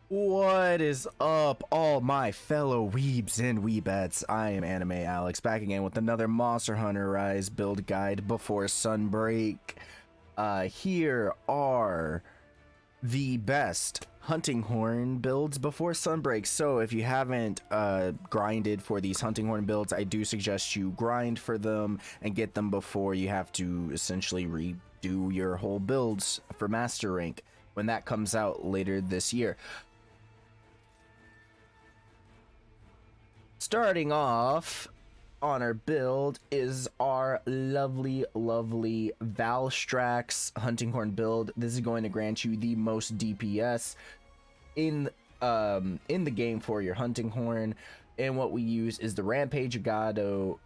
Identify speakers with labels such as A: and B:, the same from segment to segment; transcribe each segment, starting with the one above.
A: What is up, all my fellow weebs and weebettes? I am Anime Alex, back again with another Monster Hunter Rise build guide before Sunbreak. Here are the best hunting horn builds before Sunbreak. So if you haven't grinded for these hunting horn builds, I do suggest you grind for them and get them before you have to essentially redo your whole builds for Master Rank when that comes out later this year. Starting off on our build is our lovely Valstrax hunting horn build. This is going to grant you the most DPS in the game for your hunting horn. And what we use is the Rampage Agitato,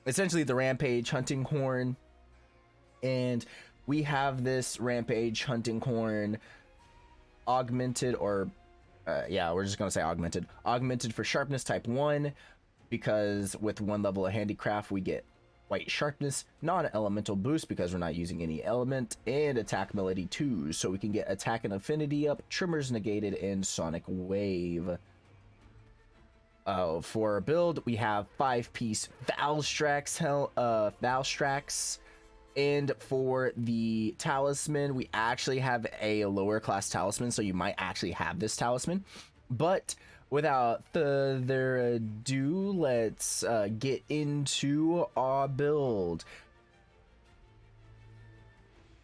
A: essentially the Rampage hunting horn. And we have this Rampage hunting horn augmented, or yeah, we're just gonna say augmented for sharpness type 1, because with 1 level of handicraft we get white sharpness, non-elemental boost because we're not using any element, and attack melody 2, so we can get attack and affinity up, trimmers negated, and sonic wave. For our build we have 5-piece Valstrax. And for the talisman, we actually have a lower class talisman, so you might actually have this talisman. But without further ado, let's get into our build.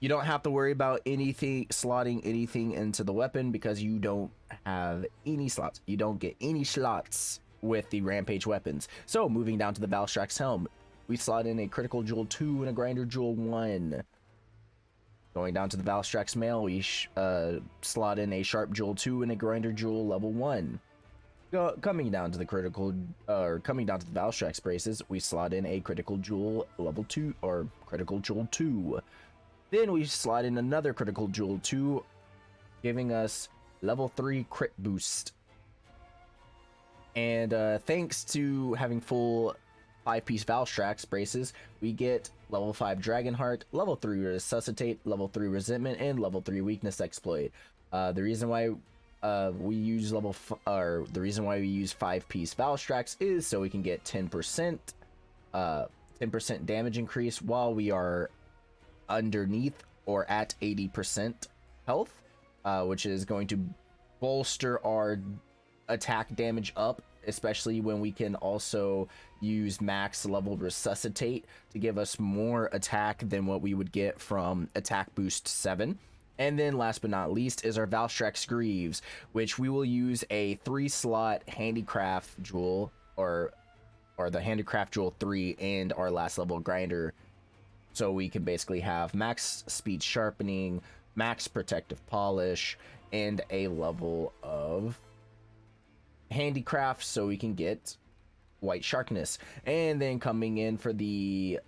A: You don't have to worry about slotting anything into the weapon because you don't have any slots. You don't get any slots with the Rampage weapons. So moving down to the Valstrax helm, we slot in a critical jewel 2 and a grinder jewel 1. Going down to the Valstrax mail, we slot in a sharp jewel 2 and a grinder jewel level 1. Coming down to the Valstrax braces, we slot in a critical jewel level 2 or critical jewel 2. Then we slot in another critical jewel 2, giving us level 3 crit boost. And thanks to having full 5-piece Valstrax braces, we get level 5 Dragonheart, level 3 Resuscitate, level 3 Resentment, and level 3 Weakness Exploit. The reason why we use 5-piece Valstrax is so we can get 10% damage increase while we are underneath or at 80% health, which is going to bolster our attack damage up, especially when we can also use max level Resuscitate to give us more attack than what we would get from attack boost 7. And then last but not least is our Valstrax Greaves, which we will use a 3-slot handicraft jewel, or the handicraft jewel 3, and our last level grinder, so we can basically have max speed sharpening, max protective polish, and a level of handicraft so we can get white sharpness. And then coming in for the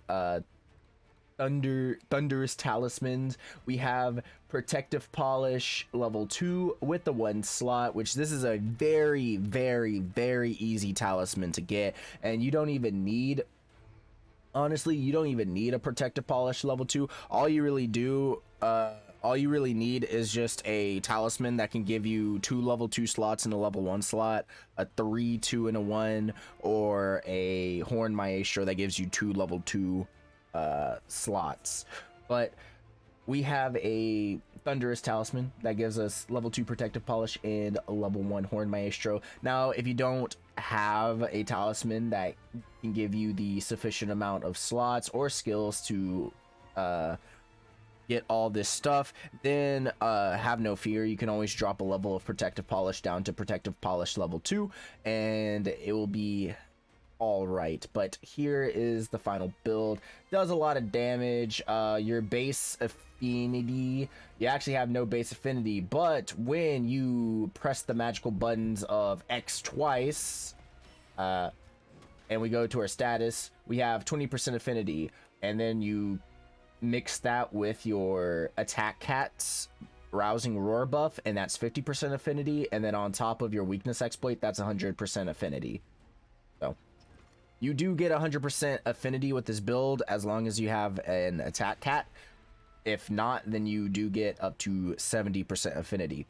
A: thunderous talismans, we have protective polish level 2 with the 1 slot, which this is a very easy talisman to get, and you don't even need, honestly, you don't even need a protective polish level 2. All you really need is just a talisman that can give you 2 level 2 slots in a level 1 slot, a 3, 2, and a 1, or a Horn Maestro that gives you 2 level 2 slots. But we have a Thunderous Talisman that gives us level 2 Protective Polish and a level 1 Horn Maestro. Now, if you don't have a talisman that can give you the sufficient amount of slots or skills to get all this stuff, then have no fear. You can always drop a level of protective polish down to protective polish level 2 and it will be all right. But here is the final build. Does a lot of damage. Your base affinity, you actually have no base affinity, but when you press the magical buttons of X twice, and we go to our status, we have 20% affinity, and then you mix that with your attack cat's rousing roar buff, and that's 50% affinity, and then on top of your weakness exploit, that's 100% affinity. So you do get 100% affinity with this build as long as you have an attack cat, If not, then you do get up to 70% affinity.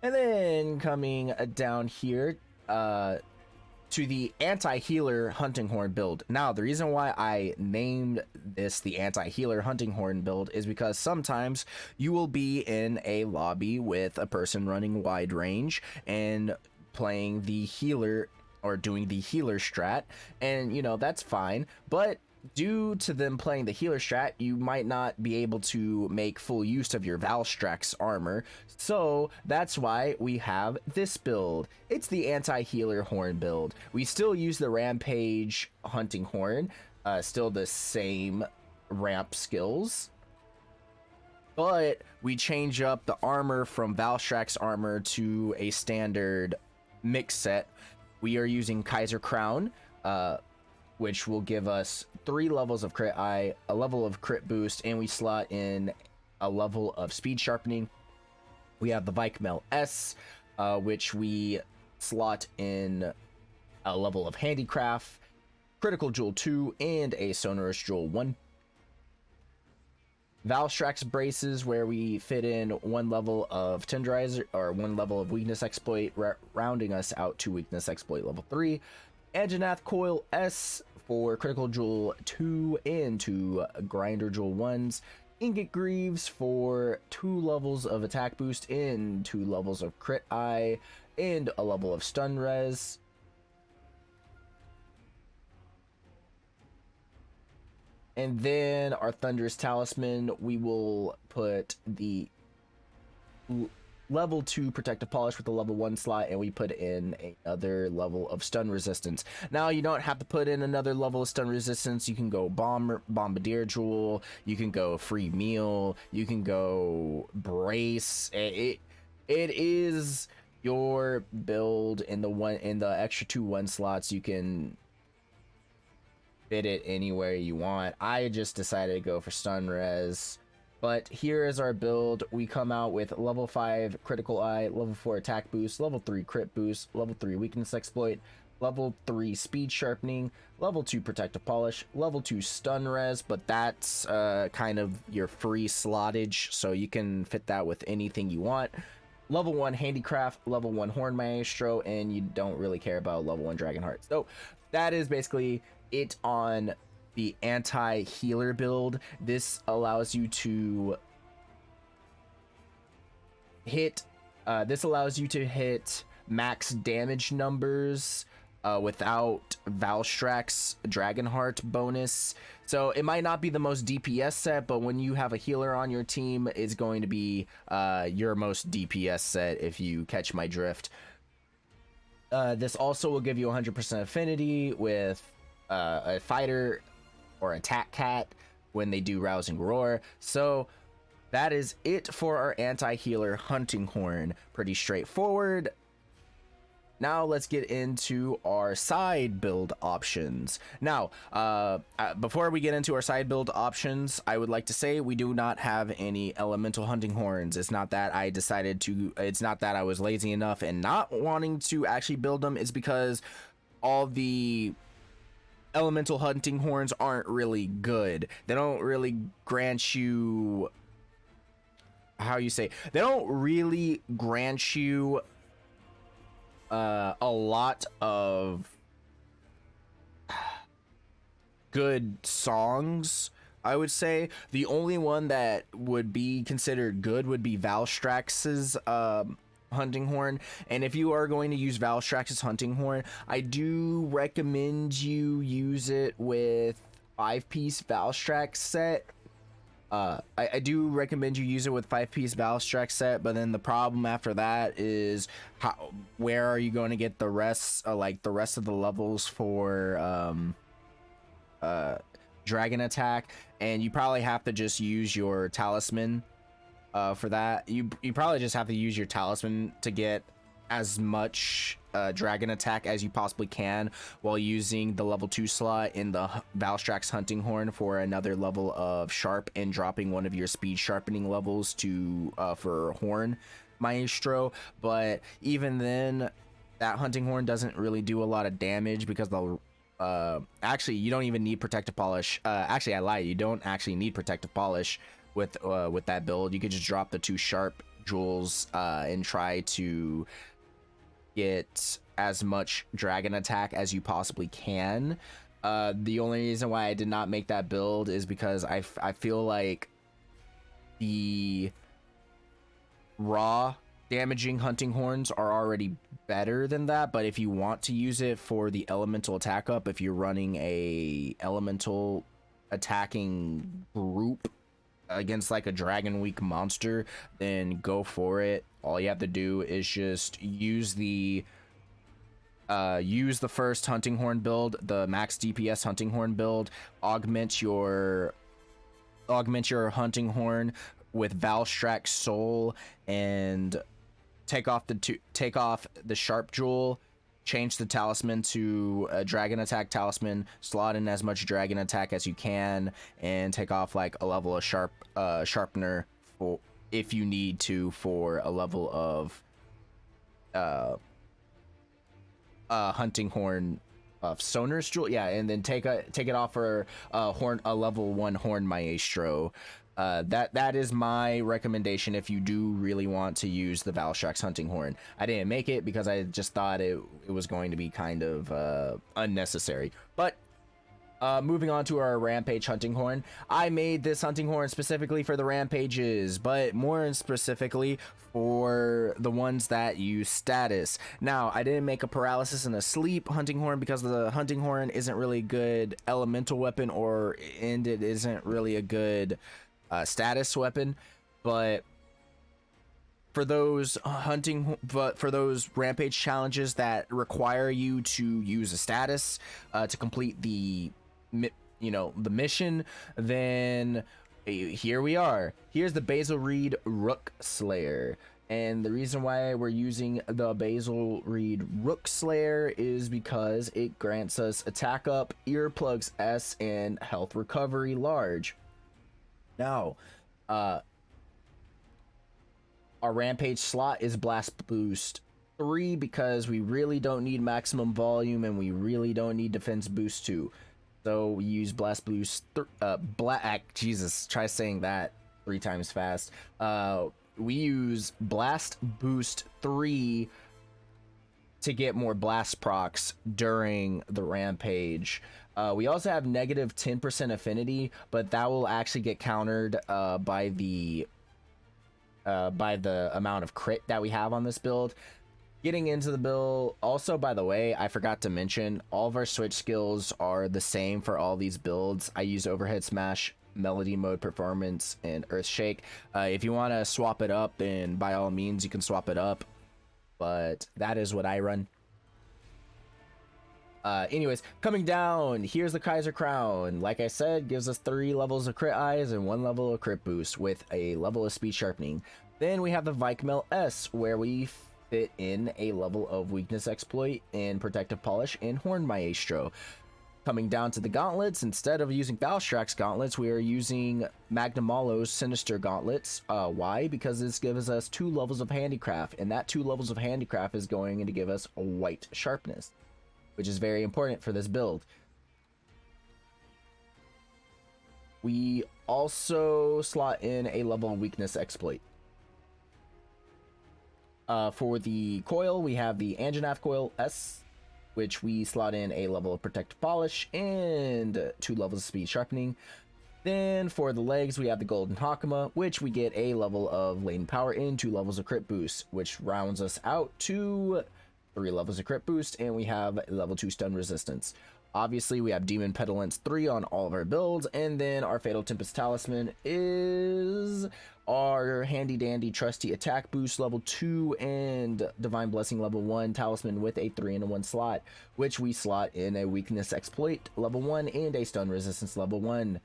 A: And then coming down here to the anti-healer hunting horn build. Now, the reason why I named this the anti-healer hunting horn build is because sometimes you will be in a lobby with a person running wide range and playing the healer or doing the healer strat, and you know, that's fine, but due to them playing the healer strat, you might not be able to make full use of your Valstrax armor. So that's why we have this build. It's the anti-healer horn build. We still use the Rampage hunting horn, still the same ramp skills, but we change up the armor from Valstrax armor to a standard mix set. We are using Kaiser Crown, which will give us 3 levels of crit eye, a level of crit boost, and we slot in a level of speed sharpening. We have the Vikemel S, which we slot in a level of handicraft, critical jewel 2, and a sonorous jewel 1. Valstrax braces, where we fit in 1 level of tenderizer or 1 level of weakness exploit, rounding us out to weakness exploit level 3. Anjanath Coil S for critical jewel 2 and 2 grinder jewel 1s. Ingot Greaves for 2 levels of attack boost and 2 levels of crit eye and a level of stun res. And then our Thunderous Talisman, we will put the level 2 protective polish with the level 1 slot, and we put in another level of stun resistance. Now, you don't have to put in another level of stun resistance. You can go bombardier jewel, you can go free meal, you can go brace. It is your build. In the extra 2 1 slots, you can fit it anywhere you want. I just decided to go for stun res. But here is our build. We come out with level 5 critical eye, level 4 attack boost, level 3 crit boost, level 3 weakness exploit, level 3 speed sharpening, level 2 protective polish, level 2 stun res, but that's kind of your free slottage, so you can fit that with anything you want. Level 1 handicraft, level 1 horn maestro, and you don't really care about level 1 dragonheart. So that is basically it on the anti-healer build. This allows you to hit max damage numbers without Valstrax Dragonheart bonus. So it might not be the most DPS set, but when you have a healer on your team, it's going to be your most DPS set, if you catch my drift. This also will give you 100% affinity with a fighter or attack cat when they do rousing roar. So that is it for our anti-healer hunting horn. Pretty straightforward. Now let's get into our side build options. Now, before we get into our side build options, I would like to say we do not have any elemental hunting horns. It's not that I was lazy enough and not wanting to actually build them. It's because all the elemental hunting horns aren't really good. They don't really grant you, they don't really grant you a lot of good songs. I would say the only one that would be considered good would be Valstrax's hunting horn, and if you are going to use Valstrax's hunting horn, I do recommend you use it with 5-piece Valstrax set. I do recommend you use it with 5-piece Valstrax set, but then the problem after that is where are you going to get the rest, the rest of the levels for dragon attack? And you probably have to just use your talisman. For that, you probably just have to use your talisman to get as much dragon attack as you possibly can, while using the level 2 slot in the Valstrax hunting horn for another level of sharp, and dropping one of your speed sharpening levels to for horn maestro. But even then, that hunting horn doesn't really do a lot of damage because the actually, you don't even need protective polish. Actually, I lied. You don't actually need protective polish with that build. You could just drop the 2 sharp jewels and try to get as much dragon attack as you possibly can. The only reason why I did not make that build is because I feel like the raw damaging hunting horns are already better than that, but if you want to use it for the elemental attack up, if you're running a elemental attacking group against like a dragon weak monster, then go for it. All you have to do is just use the first hunting horn build, the max DPS hunting horn build, augment your hunting horn with Valstrax Soul, and take off the sharp jewel, change the talisman to a dragon attack talisman, slot in as much dragon attack as you can, and take off like a level of sharpener for if you need to for a level of hunting horn of Sonar's jewel, yeah, and then take it off for a level 1 horn maestro. That is my recommendation if you do really want to use the Valstrax hunting horn. I didn't make it because I just thought it was going to be kind of unnecessary. But moving on to our Rampage hunting horn, I made this hunting horn specifically for the Rampages, but more specifically for the ones that use status. Now, I didn't make a paralysis and a sleep hunting horn because the hunting horn isn't really a good elemental weapon, and it isn't really a good status weapon. But for those Rampage challenges that require you to use a status to complete the mission, then here we are. Here's the Basil Reed Rook Slayer, and the reason why we're using the Basil Reed Rook Slayer is because it grants us attack up, earplugs S, and health recovery large. Now, our Rampage slot is Blast Boost 3 because we really don't need maximum volume and we really don't need defense boost 2. So we use Blast Boost, Jesus, try saying that 3 times fast. We use Blast Boost 3 to get more blast procs during the Rampage. We also have negative 10% affinity, but that will actually get countered by the amount of crit that we have on this build. Getting into the build, also, by the way, I forgot to mention, all of our switch skills are the same for all these builds. I use Overhead Smash, Melody Mode, Performance, and Earthshake. If you want to swap it up, then by all means, you can swap it up. But that is what I run. Anyways, coming down, here's the Kaiser Crown. Like I said, gives us 3 levels of crit eyes and 1 level of crit boost with a level of speed sharpening. Then we have the Vikemel S, where we fit in a level of weakness exploit and protective polish and horn maestro. Coming down to the gauntlets, instead of using Valstrax gauntlets, we are using Magnamalo's Sinister gauntlets. Why? Because this gives us 2 levels of handicraft, and that 2 levels of handicraft is going to give us a white sharpness, which is very important for this build. We also slot in a level of weakness exploit. For the coil, we have the Anjanath Coil S, which we slot in a level of protective polish and 2 levels of speed sharpening. Then for the legs, we have the Golden Hakama, which we get a level of latent power and 2 levels of crit boost, which rounds us out to 3 levels of crit boost, and we have level 2 stun resistance. Obviously, we have Demon Petulance 3 on all of our builds, and then our Fatal Tempest Talisman is our handy dandy trusty attack boost level 2 and Divine Blessing level 1 talisman with a 3 and a 1 slot, which we slot in a weakness exploit level 1 and a stun resistance level 1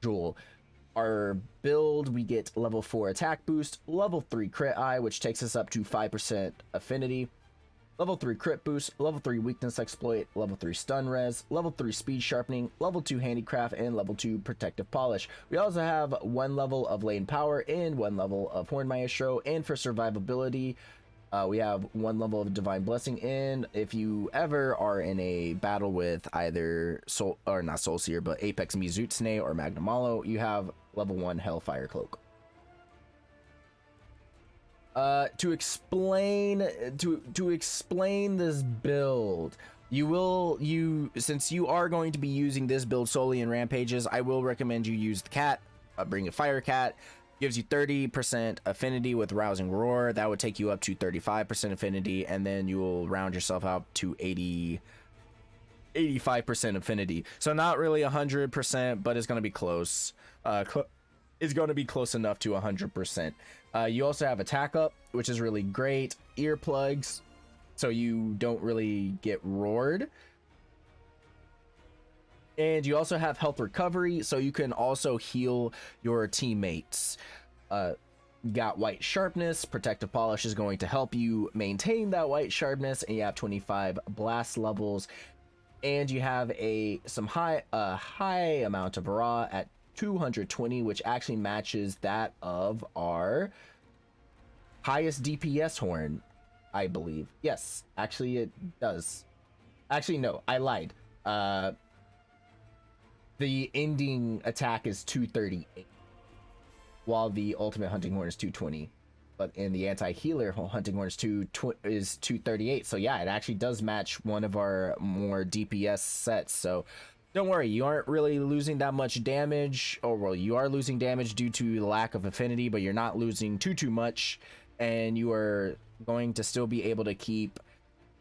A: jewel. Our build, we get level 4 attack boost, level 3 crit eye, which takes us up to 5% affinity, level 3 crit boost, level 3 weakness exploit, level 3 stun res, level 3 speed sharpening, level 2 handicraft, and level 2 protective polish. We also have 1 level of latent power and 1 level of horn maestro, and for survivability, We have 1 level of Divine Blessing in. If you ever are in a battle with either Soul, or not Soul Seer, but Apex Mizutsune or Magnamalo, you have level 1 Hellfire Cloak. To explain this build, since you are going to be using this build solely in Rampages, I will recommend you use the cat. Bring a Fire Cat. Gives you 30% affinity with Rousing Roar. That would take you up to 35% affinity, and then you will round yourself out to 85% affinity. So not really 100%, but it's going to be close. It's going to be close enough to 100%. You also have Attack Up, which is really great. Earplugs, so you don't really get roared. And you also have Health Recovery, so you can also heal your teammates. Got White Sharpness. Protective Polish is going to help you maintain that White Sharpness, and you have 25 blast levels. And you have some high amount of Raw at 220, which actually matches that of our highest DPS horn, I believe. Yes, actually it does. Actually, no, I lied. The ending attack is 238, while the ultimate hunting horn is 220. But in the anti-healer hunting horn is 238. So yeah, it actually does match one of our more DPS sets. So don't worry, you aren't really losing that much damage. Or well, you are losing damage due to the lack of affinity, but you're not losing too much. And you are going to still be able to keep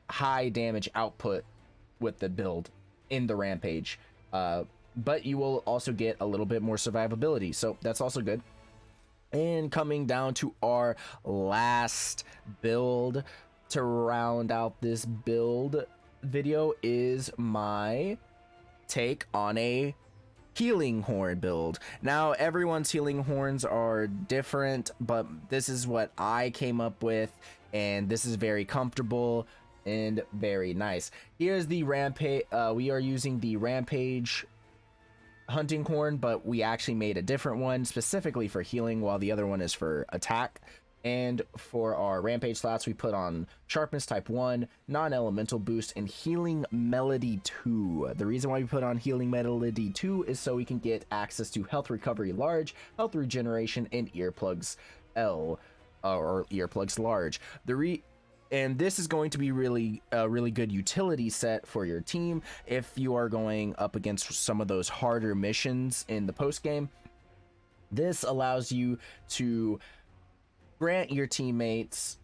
A: high damage output with the build in the Rampage. But you will also get a little bit more survivability, so that's also good. And coming down to our last build to round out this build video is my take on a healing horn build. Now, everyone's healing horns are different, but this is what I came up with, and this is very comfortable and very nice. Here's the Rampage. We are using the Rampage hunting horn, but we actually made a different one specifically for healing, while the other one is for attack. And for our Rampage slots, we put on Sharpness Type 1, Non-Elemental Boost, and Healing Melody 2. The reason why we put on Healing Melody 2 is so we can get access to Health Recovery Large, Health Regeneration, and Earplugs L, or Earplugs Large. And this is going to be really good utility set for your team if you are going up against some of those harder missions in the post game. This allows you to grant your teammates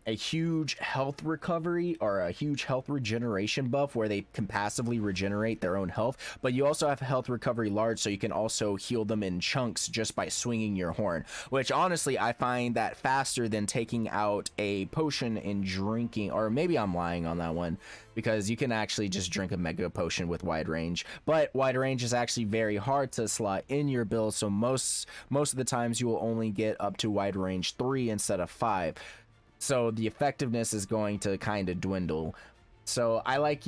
A: a huge health recovery or a huge health regeneration buff where they can passively regenerate their own health, but you also have health recovery large, so you can also heal them in chunks just by swinging your horn, which honestly I find that faster than taking out a potion and drinking. Or maybe I'm lying on that one, because you can actually just drink a mega potion with wide range, but wide range is actually very hard to slot in your build, so most of the times you will only get up to wide range 3 instead of 5. So the effectiveness is going to kind of dwindle. So I like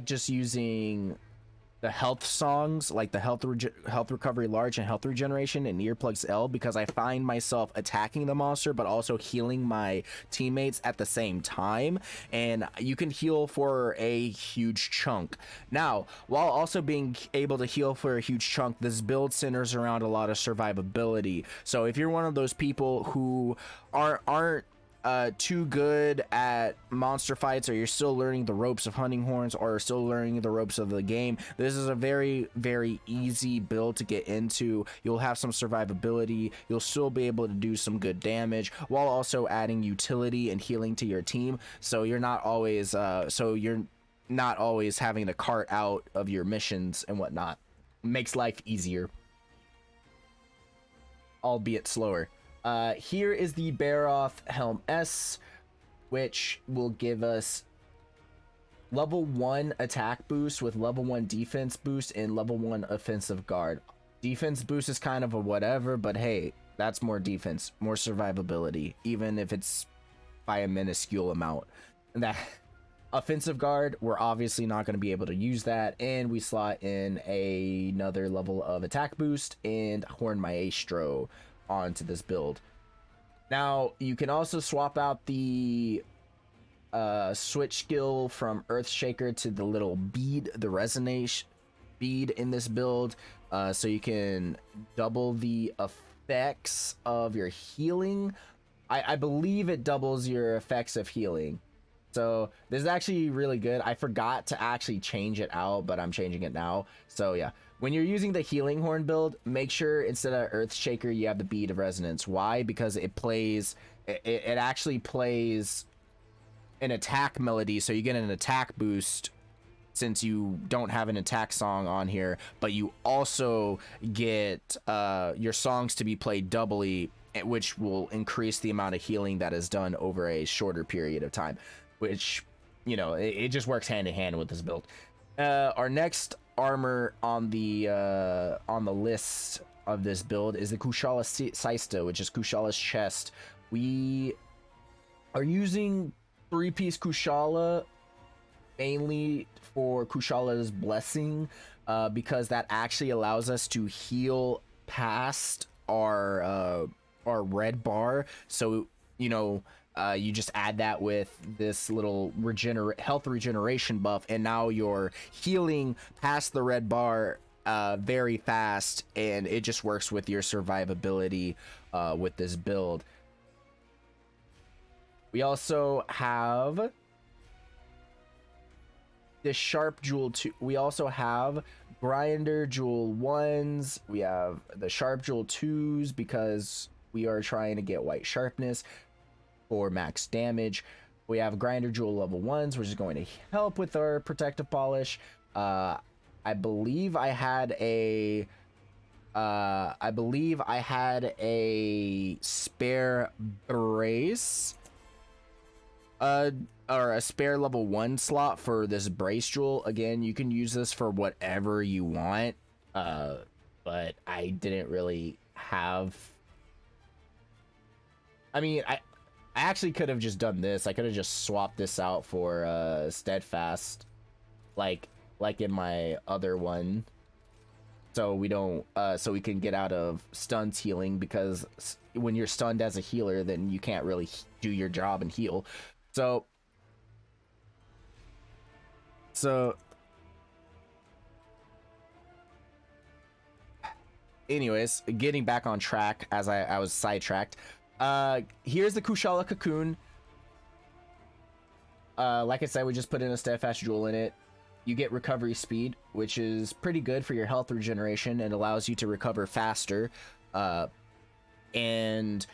A: just using the health songs, like the health recovery large and health regeneration and Earplugs L, because I find myself attacking the monster but also healing my teammates at the same time, and you can heal for a huge chunk. Now, while also being able to heal for a huge chunk, this build centers around a lot of survivability. So if you're one of those people who aren't too good at monster fights, or you're still learning the ropes of hunting horns, or still learning the ropes of the game, this is a very easy build to get into. You'll have some survivability, you'll still be able to do some good damage while also adding utility and healing to your team, so you're not always having to cart out of your missions and whatnot. Makes life easier, albeit slower. Here is the Baroth Helm S, which will give us level 1 attack boost with level 1 defense boost and level 1 offensive guard. Defense boost is kind of a whatever, but hey, that's more defense, more survivability, even if it's by a minuscule amount. And that offensive guard, we're obviously not going to be able to use that, and we slot in another level of attack boost and Horn Maestro onto this build. Now you can also swap out the switch skill from Earthshaker to the little bead, the resonate bead in this build, so you can double the effects of your healing. I believe it doubles your effects of healing. So this is actually really good. I forgot to actually change it out, but I'm changing it now. So yeah, when you're using the healing horn build, make sure instead of Earthshaker, you have the bead of resonance. Why? Because it plays, it actually plays an attack melody, so you get an attack boost since you don't have an attack song on here, but you also get your songs to be played doubly, which will increase the amount of healing that is done over a shorter period of time, which, you know, it just works hand in hand with this build. Our next armor on the list of this build is the Kushala Seista, which is Kushala's chest. We are using 3-piece Kushala mainly for Kushala's blessing, because that actually allows us to heal past our red bar. So, you know, you just add that with this little health regeneration buff, and now you're healing past the red bar very fast, and it just works with your survivability with this build. We also have the Sharp Jewel 2. We also have Grinder Jewel 1s. We have the Sharp Jewel 2s because we are trying to get white sharpness for max damage. We have Grinder Jewel level 1s, which is going to help with our protective polish. I believe I had a spare brace, or a spare level 1 slot for this brace jewel. Again, you can use this for whatever you want, but I didn't really have, I mean, I actually could have just done this. I could have just swapped this out for steadfast, like in my other one, so we don't so we can get out of stuns healing, because when you're stunned as a healer, then you can't really do your job and heal. So anyways, getting back on track, as I was sidetracked. Here's the Kushala Cocoon. Like I said, we just put in a steadfast jewel in it. You get recovery speed, which is pretty good for your health regeneration and allows you to recover faster. And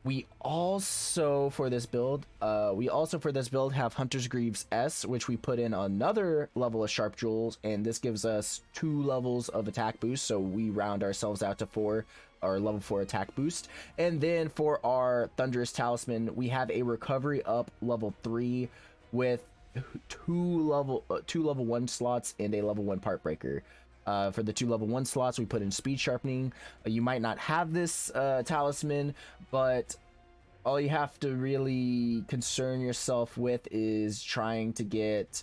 A: we also for this build have Hunter's Greaves S, which we put in another level of sharp jewels, and this gives us 2 levels of attack boost, so we round ourselves out to 4, our level 4 attack boost. And then for our Thunderous Talisman, we have a recovery up level 3 with 2 level 1 slots and a level 1 part breaker. For the 2 level 1 slots, we put in speed sharpening. You might not have this talisman, but all you have to really concern yourself with is trying to get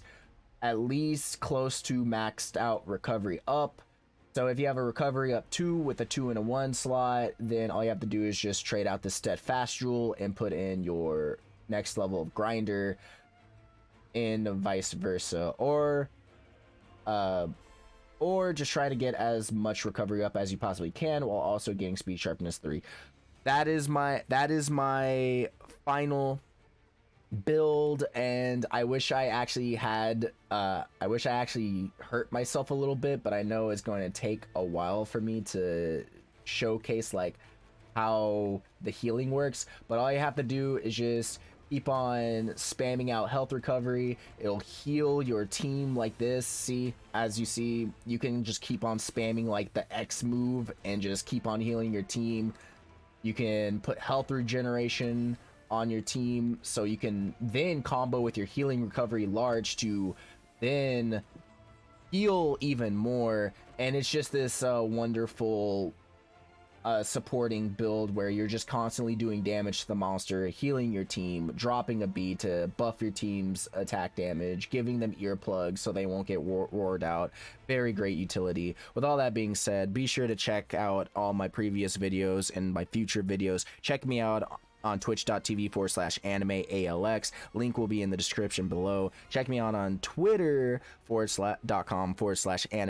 A: at least close to maxed out recovery up. So if you have a recovery up 2 with a 2 and a 1 slot, then all you have to do is just trade out the steadfast jewel and put in your next level of grinder, and vice versa, or just try to get as much recovery up as you possibly can while also getting speed sharpness 3. That is my final build, and I wish I actually hurt myself a little bit, but I know it's going to take a while for me to showcase like how the healing works. But all you have to do is just keep on spamming out health recovery. It'll heal your team like this. See, as you see, you can just keep on spamming like the X move and just keep on healing your team. You can put health regeneration on your team, so you can then combo with your healing recovery large to then heal even more. And it's just this wonderful supporting build where you're just constantly doing damage to the monster, healing your team, dropping a bead to buff your team's attack damage, giving them earplugs so they won't get roared out. Very great utility. With all that being said, be sure to check out all my previous videos and my future videos. Check me out on twitch.tv/anime ALX. Link will be in the description below. Check me out on twitter.com/anime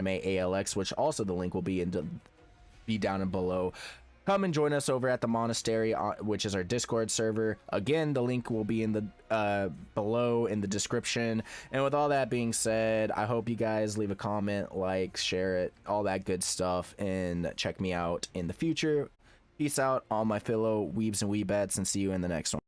A: ALX, which also the link will be down and below. Come and join us over at the Monastery, which is our Discord server. Again, the link will be in the below in the description. And with all that being said, I hope you guys leave a comment, like, share it, all that good stuff, and check me out in the future. Peace out, all my fellow weebs and weebettes, and see you in the next one.